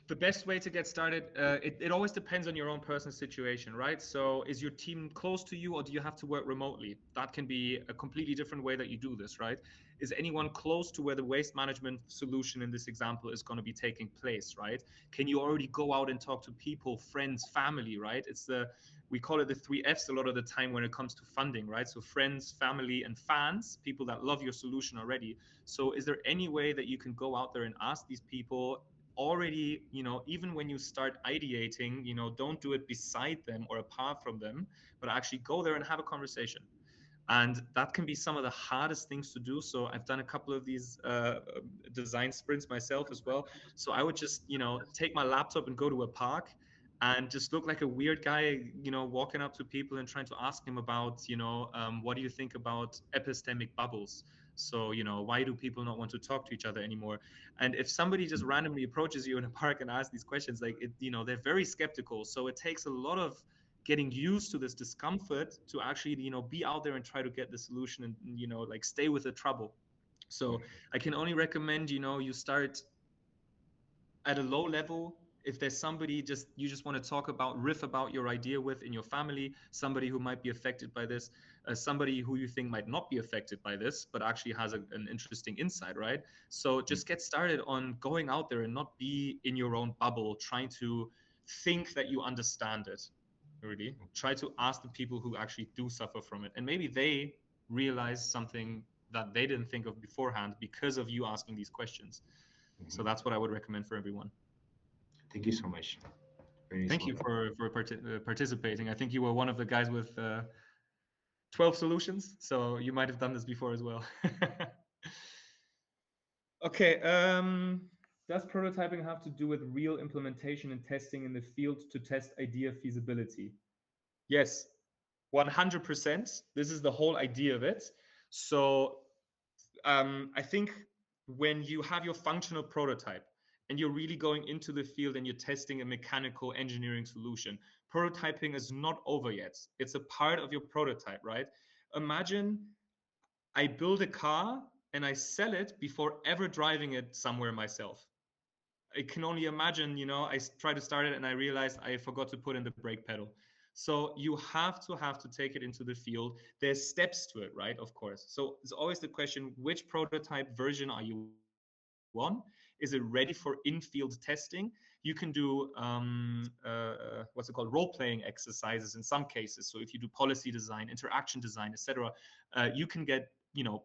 the best way to get started, it always depends on your own personal situation, right? So is your team close to you or do you have to work remotely? That can be a completely different way that you do this, right? Is anyone close to where the waste management solution in this example is going to be taking place, right? Can you already go out and talk to people, friends, family, right? We call it the three F's a lot of the time when it comes to funding, right? So friends, family, and fans, people that love your solution already. So is there any way that you can go out there and ask these people already, even when you start ideating, don't do it beside them or apart from them, but actually go there and have a conversation. And that can be some of the hardest things to do. So I've done a couple of these design sprints myself as well. So I would just take my laptop and go to a park and just look like a weird guy, walking up to people and trying to ask him about, what do you think about epistemic bubbles? So, why do people not want to talk to each other anymore? And if somebody just randomly approaches you in a park and asks these questions, like they're very skeptical. So it takes a lot of getting used to this discomfort to actually be out there and try to get the solution and like stay with the trouble. So I can only recommend you start at a low level. If there's somebody just you just want to talk about, riff about your idea with in your family, somebody who might be affected by this, somebody who you think might not be affected by this but actually has an interesting insight, right? So just get started on going out there and not be in your own bubble trying to think that you understand it. Really try to ask the people who actually do suffer from it, and maybe they realize something that they didn't think of beforehand because of you asking these questions. So Mhm. that's what I would recommend for everyone. Thank you so much. Very Thank smart. you for participating. I think you were one of the guys with 12 solutions, so you might have done this before as well. Okay. Does prototyping have to do with real implementation and testing in the field to test idea feasibility? Yes, 100%. This is the whole idea of it. So I think when you have your functional prototype and you're really going into the field and you're testing a mechanical engineering solution, prototyping is not over yet. It's a part of your prototype, right? Imagine I build a car and I sell it before ever driving it somewhere myself. I can only imagine, I try to start it and I realized I forgot to put in the brake pedal. So you have to take it into the field. There's steps to it, right? Of course. So it's always the question, which prototype version are you on? Is it ready for in-field testing? You can do what's it called, role-playing exercises in some cases. So if you do policy design, interaction design, etc., you can get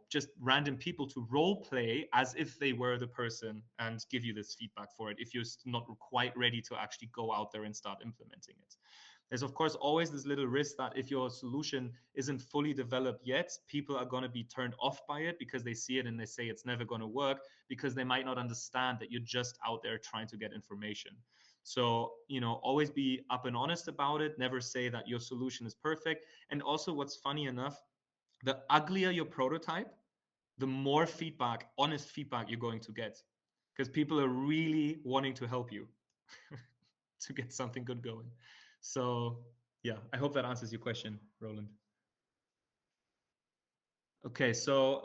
just random people to role play as if they were the person and give you this feedback for it if you're not quite ready to actually go out there and start implementing it. There's of course always this little risk that if your solution isn't fully developed yet, people are going to be turned off by it because they see it and they say it's never going to work, because they might not understand that you're just out there trying to get information. So, always be up and honest about it. Never say that your solution is perfect. And also, what's funny enough, the uglier your prototype, the more feedback, honest feedback you're going to get, because people are really wanting to help you to get something good going. So yeah, I hope that answers your question, Roland. Okay, so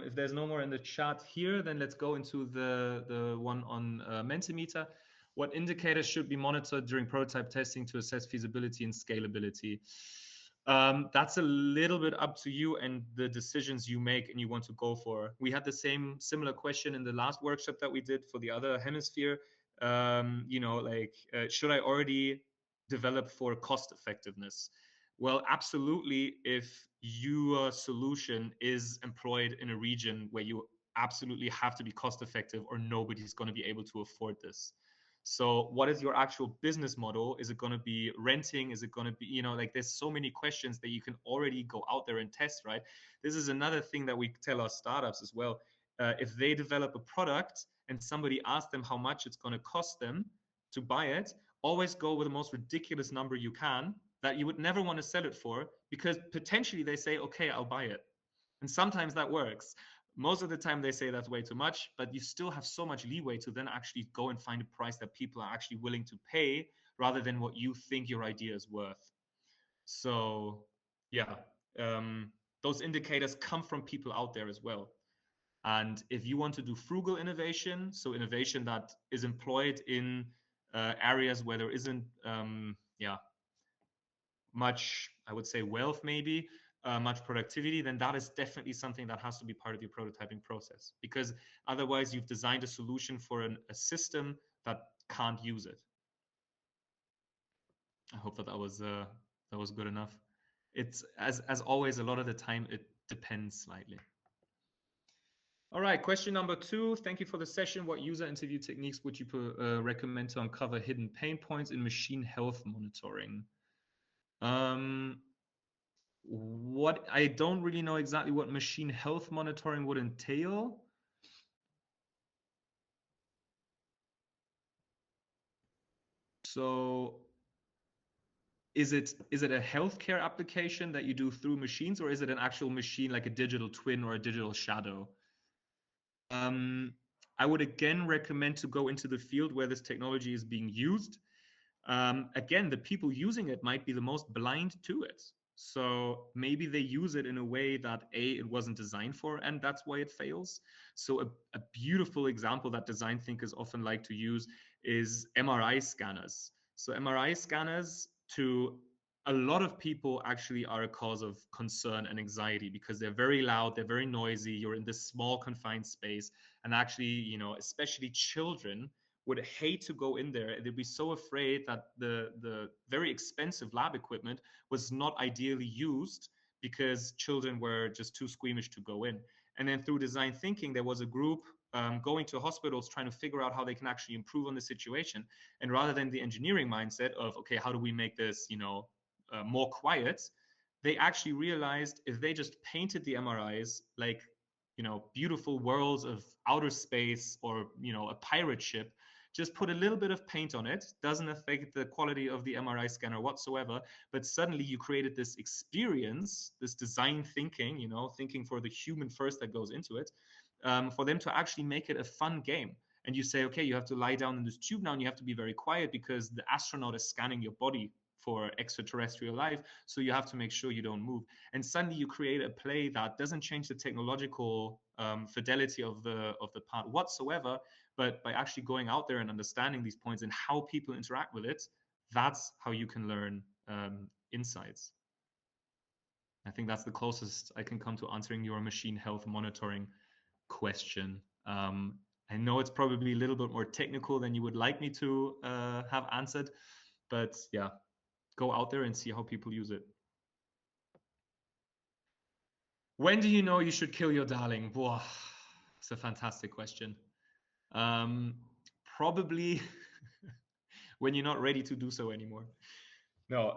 if there's no more in the chat here, then let's go into the one on Mentimeter. What indicators should be monitored during prototype testing to assess feasibility and scalability? That's a little bit up to you and the decisions you make and you want to go for. We had the similar question in the last workshop that we did for the other hemisphere. Should I already develop for cost effectiveness? Well, absolutely, if your solution is employed in a region where you absolutely have to be cost effective or nobody's going to be able to afford this. So what is your actual business model? Is it going to be renting? Is it going to be, there's so many questions that you can already go out there and test, right? This is another thing that we tell our startups as well. If they develop a product and somebody asks them how much it's going to cost them to buy it, always go with the most ridiculous number you can that you would never want to sell it for, because potentially they say, okay, I'll buy it. And sometimes that works. Most of the time they say that's way too much, but you still have so much leeway to then actually go and find a price that people are actually willing to pay rather than what you think your idea is worth. So yeah, those indicators come from people out there as well. And if you want to do frugal innovation, so innovation that is employed in areas where there isn't much, I would say, wealth maybe, much productivity, then that is definitely something that has to be part of your prototyping process, because otherwise you've designed a solution for a system that can't use it. I hope that was good enough. It's as always, a lot of the time it depends slightly. All right, question number 2. Thank you for the session. What user interview techniques would you recommend to uncover hidden pain points in machine health monitoring? What I don't really know exactly what machine health monitoring would entail. So is it a healthcare application that you do through machines, or is it an actual machine like a digital twin or a digital shadow? I would again recommend to go into the field where this technology is being used. Again, the people using it might be the most blind to it. So maybe they use it in a way that it wasn't designed for, and that's why it fails. So a beautiful example that design thinkers often like to use is MRI scanners. So MRI scanners, to a lot of people, actually are a cause of concern and anxiety because they're very loud, they're very noisy, you're in this small confined space, and actually, especially children would hate to go in there. They'd be so afraid that the very expensive lab equipment was not ideally used because children were just too squeamish to go in. And then through design thinking, there was a group going to hospitals trying to figure out how they can actually improve on the situation. And rather than the engineering mindset of, okay, how do we make this, more quiet, they actually realized if they just painted the MRIs like, beautiful worlds of outer space or, a pirate ship, just put a little bit of paint on it, doesn't affect the quality of the MRI scanner whatsoever, but suddenly you created this experience, this design thinking, thinking for the human first that goes into it, for them to actually make it a fun game. And you say, okay, you have to lie down in this tube now and you have to be very quiet because the astronaut is scanning your body for extraterrestrial life, so you have to make sure you don't move. And suddenly you create a play that doesn't change the technological fidelity of the part whatsoever, but by actually going out there and understanding these points and how people interact with it, that's how you can learn insights. I think that's the closest I can come to answering your machine health monitoring question. I know it's probably a little bit more technical than you would like me to have answered, but yeah, go out there and see how people use it. When do you know you should kill your darling? Wow, it's a fantastic question. Probably when you're not ready to do so anymore. No,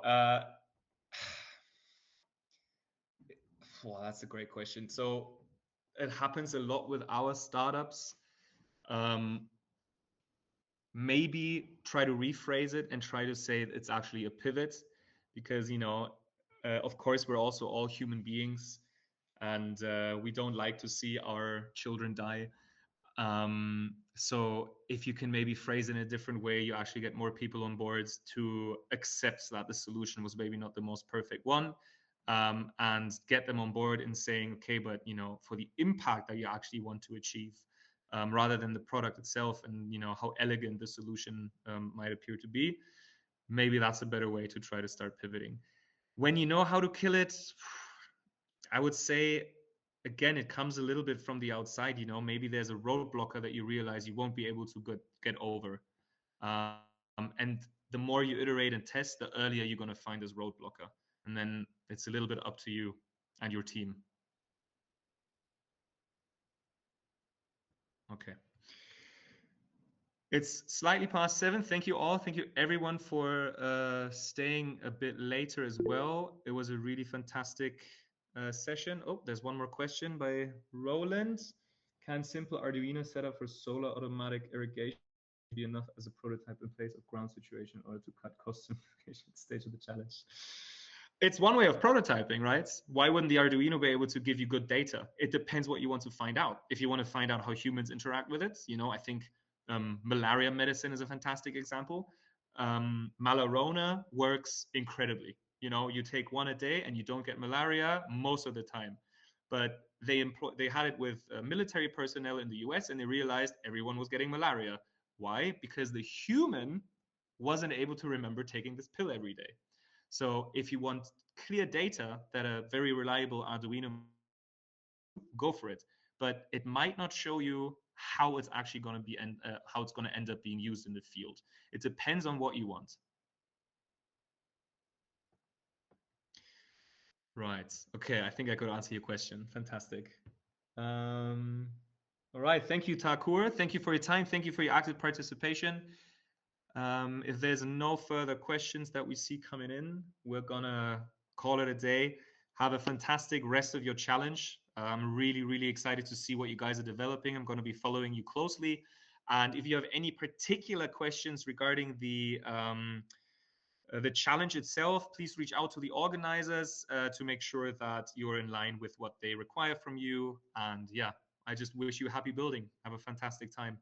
well, that's a great question. So it happens a lot with our startups. Maybe try to rephrase it and try to say it's actually a pivot, because of course we're also all human beings, and we don't like to see our children die. So if you can maybe phrase it in a different way, you actually get more people on board to accept that the solution was maybe not the most perfect one, and get them on board in saying, okay, but for the impact that you actually want to achieve, rather than the product itself and how elegant the solution might appear to be, maybe that's a better way to try to start pivoting. When you know how to kill it, I would say, again, it comes a little bit from the outside. Maybe there's a roadblocker that you realize you won't be able to get over. And the more you iterate and test, the earlier you're going to find this roadblocker. And then it's a little bit up to you and your team. Okay. It's slightly past 7. Thank you all. Thank you everyone for staying a bit later as well. It was a really fantastic session. Oh, there's one more question by Roland. Can simple Arduino setup for solar automatic irrigation be enough as a prototype in place of ground situation in order to cut cost simplification stage of the challenge? It's one way of prototyping, right? Why wouldn't the Arduino be able to give you good data? It depends what you want to find out. If you want to find out how humans interact with it, I think malaria medicine is a fantastic example. Malarona works incredibly. You take one a day and you don't get malaria most of the time. But they had it with military personnel in the US, and they realized everyone was getting malaria. Why? Because the human wasn't able to remember taking this pill every day. So if you want clear data that a very reliable Arduino, go for it. But it might not show you how it's actually going to be and how it's going to end up being used in the field. It depends on what you want. Right. Okay. I think I could answer your question. Fantastic. All right. Thank you, Takur. Thank you for your time. Thank you for your active participation. If there's no further questions that we see coming in, we're gonna call it a day. Have a fantastic rest of your challenge. I'm really, really excited to see what you guys are developing. I'm going to be following you closely. And if you have any particular questions regarding the challenge itself, please reach out to the organizers to make sure that you're in line with what they require from you. And yeah, I just wish you happy building. Have a fantastic time.